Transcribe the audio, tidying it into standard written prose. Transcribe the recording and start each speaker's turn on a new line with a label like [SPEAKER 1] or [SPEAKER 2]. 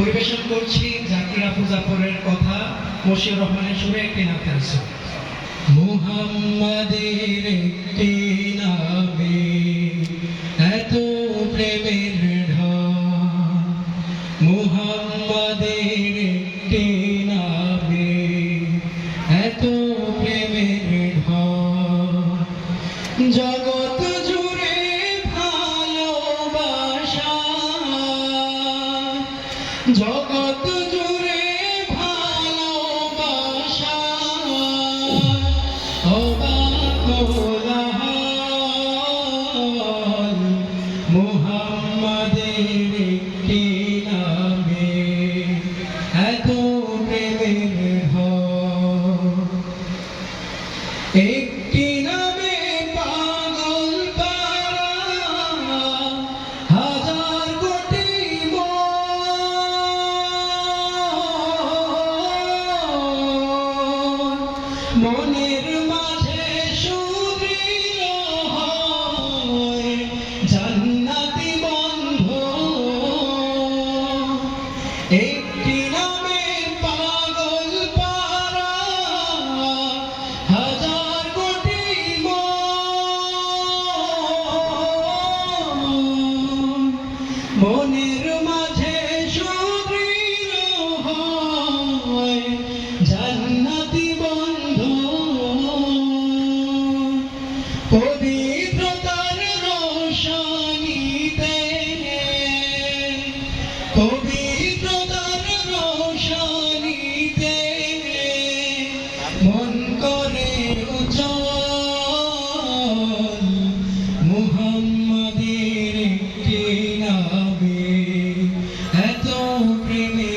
[SPEAKER 1] পরিবেশন করছি জাকির আপু জাফরের কথা মশিউর রহমানের সুরে একটি নাম আছে। মুহাম্মাদের একটি নামে এত প্রেমের ঢল, মুহাম্মাদের একটি নামে এত প্রেমের ঢল, জগৎ জুড়ে ভালোবাসা, জগৎ জুড়ে ভালোবাসা, অবাক কোলাহল, মুহাম্মাদের একটি নামে এত প্রেমের ঢল। একটি নামে পাগল পারা হাজার কোটি মনের মাঝে সুদৃঢ় হয় জান্নাতি বন্ধন। একটি নামে পাগল পারা হাজার কোটি মনের মাঝে সুদৃঢ় হয় জান্নাতি পবিত্রতার রোশনীতে, পবিত্রতার রোশনীতে মন করে উজ্জ্বল, মুহাম্মাদের একটি নামে এত প্রেমে